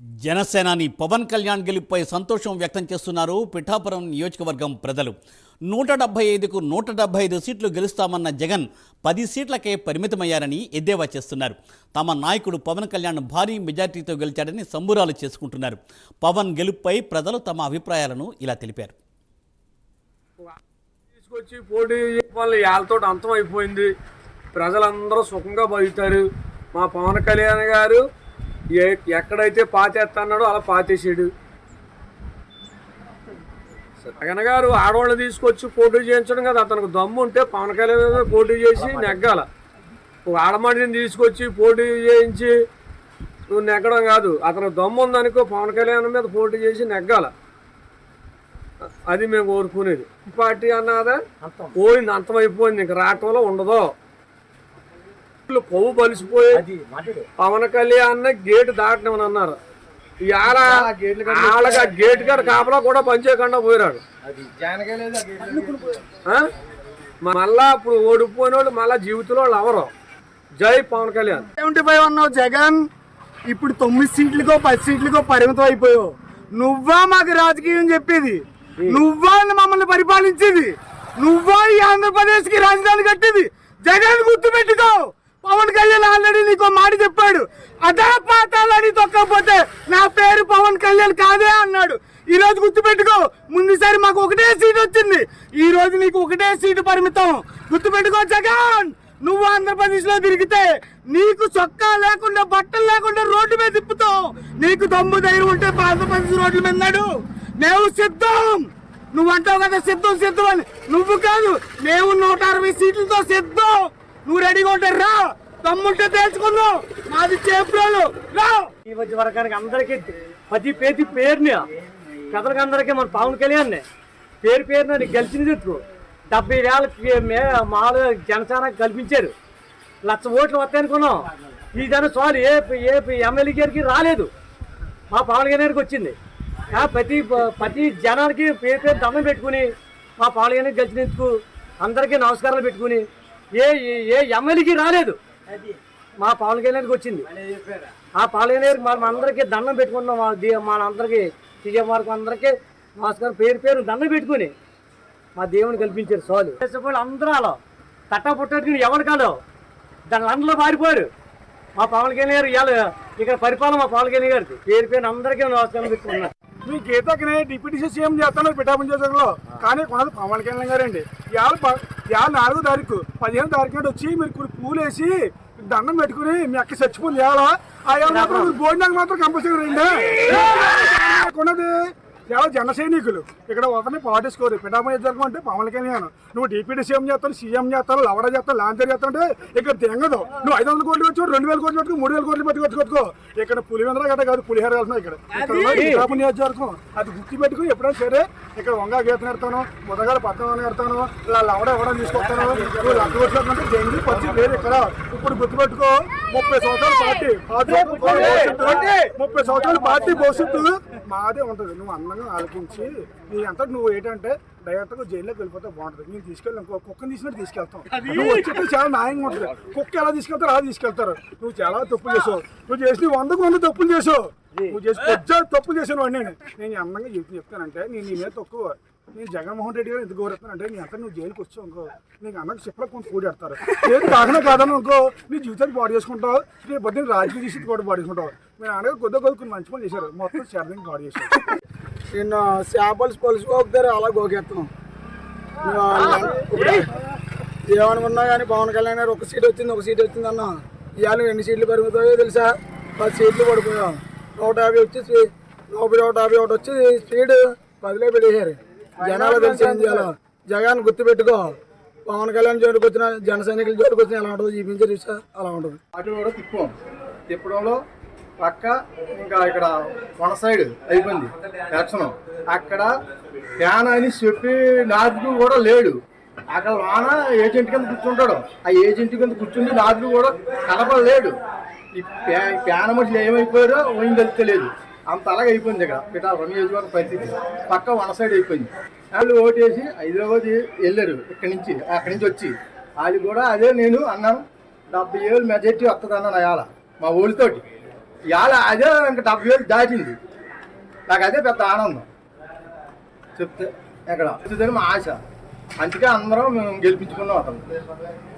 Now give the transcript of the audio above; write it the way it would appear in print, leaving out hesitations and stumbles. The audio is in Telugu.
జనసేనాని పవన్ కళ్యాణ్ గెలుపుపై సంతోషం వ్యక్తం చేస్తున్నారు పిఠాపురం నియోజకవర్గం ప్రజలు. 175కు 175 సీట్లు గెలుస్తామన్న జగన్ 10 సీట్లకే పరిమితమయ్యారని ఎద్దేవా చేస్తున్నారు. తమ నాయకుడు పవన్ కళ్యాణ్ భారీ మెజార్టీతో గెలిచాడని సంబురాలు చేసుకుంటున్నారు. పవన్ గెలుపుపై ప్రజలు తమ అభిప్రాయాలను ఇలా తెలిపారు. తీసుకొచ్చి పోటీ వాళ్ళ వాళ్ళతో అంతం అయిపోయింది. ప్రజలందరూ సుఖంగా బతుకుతారు. మా పవన్ కళ్యాణ్ గారు ఎక్కడైతే పాతేస్తున్నాడో అలా పాతేసాడు. జగన్ గారు ఆడవాళ్ళు తీసుకొచ్చి పోటీ చేయించడం కదా అతనికి దమ్ము ఉంటే పవన్ కళ్యాణ్ మీద పోటీ చేసి నెగ్గాల. ఆడమడిని తీసుకొచ్చి పోటీ చేయించి నువ్వు నెగ్గడం కాదు, అతను దమ్ము ఉందనుకో పవన్ కళ్యాణ్ మీద పోటీ చేసి నెగ్గాల. అది మేము కోరుకునేది. పార్టీ అన్నదా పోయింది, అంతమైపోయింది, ఇంక రావటంలో ఉండదు. కొవ్వు బలిసిపోయి పవన్ కళ్యాణ్ గేటు దాటమని అన్నారు. వాళ్ళకి గేటు కాడ కాపలా కూడా పనిచేయకుండా పోయినాడు. మళ్ళా ఇప్పుడు ఓడిపోయిన వాళ్ళు మళ్ళా జీవితంలో వాళ్ళు ఎవరు. జై పవన్ కళ్యాణ్. 75 అన్నావు జగన్, ఇప్పుడు 9 సీట్లకో 10 సీట్లకో పరిమితం అయిపోయావు. నువ్వా మాకు రాజకీయం చెప్పేది? నువ్వా మమ్మల్ని పరిపాలించేది? నువ్వా ఈ ఆంధ్రప్రదేశ్ కి రాజధాని కట్టేది? జగన్ గుర్తుపెట్టుకో, పవన్ కళ్యాణ్ ఆల్రెడీ నీకు మాట చెప్పాడు. అదే పాతాలని తొక్కకపోతే నా పేరు పవన్ కళ్యాణ్ కాదే అన్నాడు. ఈ రోజు గుర్తుపెట్టుకో, ముందుసారి మాకు ఒకటే సీట్ వచ్చింది, ఈ రోజు నీకు ఒకటే సీటు పరిమితం. గుర్తుపెట్టుకో జగన్, నువ్వు ఆంధ్రప్రదేశ్ లో తిరిగితే నీకు చొక్కా లేకుండా బట్టలు లేకుండా రోడ్డు మీద తిప్పుతావు. నీకు దమ్ము ధైర్యం ఉంటే ఆంధ్రప్రదేశ్ రోడ్ల మీద నాడు మేము సిద్ధం. నువ్వు అంటావు కదా సిద్ధం సిద్ధం అని, నువ్వు కాదు మేము 160 సీట్లతో సిద్ధం. నువ్వు రెడీగా ఉంటారు, రా, తమ్ముంటే తెలుసుకుందాం. మాది చేపురాలు రా. ఈ మధ్య వరకానికి అందరికీ ప్రతి పేరుని పెద్దలకి అందరికీ మన పవన్ కళ్యాణ్ పేరున గెలిచిన చెట్టు 70,000 మామూలుగా జనసేన కల్పించారు. 1,00,000 ఓట్లు వస్తాయనుకున్నాం. ఈ జనం చాలు ఏ ఎమ్మెల్యే గారికి రాలేదు, మా పవన్ కళ్యాణ్కి వచ్చింది. ప్రతి జనానికి పేరు దండం పెట్టుకుని మా పవన్ కళ్యాణ్ గెలిచినందుకు అందరికీ నమస్కారాలు పెట్టుకుని ఏ ఎమ్మెల్యేకి రాలేదు, మా పవన్ కళ్యాణ్కి వచ్చింది. ఆ పవన్ కళ్యాణ్ మనం అందరికీ దండం పెట్టుకున్నాం. మన అందరికీ సీఎం వారికి అందరికీ నమస్కారం పేరు దండం పెట్టుకుని మా దేవుని కల్పించారు. చాలు అందరూ అలా తట్టా పుట్టట్టుకుని ఎవరు కాదు దాని లండలో పారిపోయారు. మా పవన్ కళ్యాణ్ గారు ఇక్కడ పరిపాలన మా పవన్ కళ్యాణ్ గారికి పేరు అందరికీ నమస్కారం పెట్టుకున్నారు. మీ గీతకి డిప్యూటీ సీఎం చేస్తున్నారు పిఠాపురం నియోజకవర్గంలో, కానీ కొనది పవన్ కళ్యాణ్ గారండి. ఇవాళ 4వ తారీఖు 15వ తారీఖు నాడు వచ్చి మీరు పూలు వేసి దండం పెట్టుకుని మీ అక్క చచ్చిపోయింది. మాత్రం భోజనానికి మాత్రం కంపల్సరీ రండి. కొన్నది చాలా జన సైనికులు ఇక్కడ ఒకరిని పాటించుకోరు. పిఠాపురం నియోజకవర్గం అంటే పవన్ కళ్యాణ్. నువ్వు డిప్యూటీ సీఎం చేస్తాను, సీఎం చేస్తాను, లవడ చేస్తాను, లాంచర్ చేస్తానంటే ఇక్కడ తెంగదు. నువ్వు 500 కోట్లు వచ్చి 2,000 కోట్లు పెట్టుకో, 3,000 కోట్లు పెట్టుకోవచ్చు. ఇక్కడ పులివెందర గట్ట కాదు, పులిహేర వెళ్తున్నావు. ఇక్కడ పిఠాపురం నియోజకవర్గం అది గుర్తు పెట్టుకుని ఎప్పుడైనా సరే ఇక్కడ వంగా గీత నెడతాను, ముదగాల పట్టణం నెడతాను, ఇలా లవడ ఎవడని తీసుకొస్తాను. నువ్వు 1,00,000 కోట్లు అంటే జంగి పరిస్థితి లేదు ఇక్కడ. ఇప్పుడు గుర్తుపెట్టుకో, 30 సంవత్సరాల పార్టీ 30 సంవత్సరాల పార్టీ భవిష్యత్తు మాదే ఉంటుంది. నువ్వు అందంగా ఆలోచించి నీ అంతా నువ్వు ఏంటంటే డైరెక్ట్గా జైల్లోకి వెళ్ళిపోతే బాగుంటుంది. నేను తీసుకెళ్ళి కుక్కని తీసినట్టు తీసుకెళ్తాం. నువ్వు వచ్చేది చాలా న్యాయంగా ఉంటుంది. కుక్క ఎలా తీసుకెళ్తారో అలా తీసుకెళ్తారు. నువ్వు చాలా తప్పులు చేసావు. నువ్వు చేసి 100 తప్పులు చేసావు. నువ్వు చేసి తప్పులు చేసాను వాడిని. నేను అందంగా చెప్తానంటే నేను నీ మీద తక్కువ. నేను జగన్మోహన్ రెడ్డి గారు ఎందుకు గౌరవిస్తానంటే నీ అంతా నువ్వు జైలుకి వచ్చావు అనుకో, నీకు అన్నకు చెప్పలో కొంత కూడెడతారు. ఏది కాకుండా కాదని అనుకో, నీ జీవితాన్ని బాడీ చేసుకుంటావు. నీ బద్దీని రాజకీయ తీసి కూడా బాడీ చేసుకుంటావు. మీరు అన్నగా కొద్దిగా మంచి పని చేశారు, మొత్తం శారదంగా బాడీ చేశారు. నిన్న చేపలు పలుసుకోకపోతారు, అలా గోకెత్తాం. ఏమనుకున్నా కానీ పవన్ కళ్యాణ్ గారు ఒక సీట్ వచ్చింది అన్న. ఇవాళ ఎన్ని సీట్లు పెరుగుతాయో తెలుసా? 10 సీట్లు పడిపోయాం. 150 వచ్చి 150 వచ్చి స్పీడ్ 10లో పెట్టేశారు. జనాలు తెలిసి ఏం చేయాలో జగన్ గుర్తుపెట్టుకో. పవన్ కళ్యాణ్ జోలికి వచ్చిన జన సైనికుల జోలికి వచ్చిన ఎలా ఉంటుంది చూపించారు చూసా, అలా ఉంటుంది. అటు కూడా తిప్పడంలో పక్క ఇంకా ఇక్కడ వన సైడ్ అయిపోయింది యాక్షన్. అక్కడ ఫ్యాన్ అని చెప్పి నాదుడు కూడా లేడు. అక్కడ వాన ఏజెంట్ కింద కూర్చుంటాడు. ఆ ఏజెంట్ కింద కూర్చుంటే నాదుడు కూడా కలపలేడు. ఈ ఫ్యాన్ మనుషులు ఏమైపోయారో ఏం తెలియలేదు. అంత అలాగే అయిపోయింది ఇక్కడ పిఠాపురం నియోజకవర్గ పరిస్థితి. పక్క వన సైడ్ అయిపోయింది. వాళ్ళు ఓటేసి హైదరాబాద్ వెళ్ళారు. అక్కడి నుంచి వచ్చి వాళ్ళు కూడా అదే నేను అన్నాను 70,000 మెజార్టీ వస్తుంది అన్నాను అయాల మా ఊళ్ళతోటి. ఇవాళ అదే ఇంకా 70,000 దాటింది. నాకు అదే పెద్ద ఆనందం చెప్తే ఎక్కడ మా ఆశ. అందుకే అందరం మేము గెలిపించుకున్నాం అతను.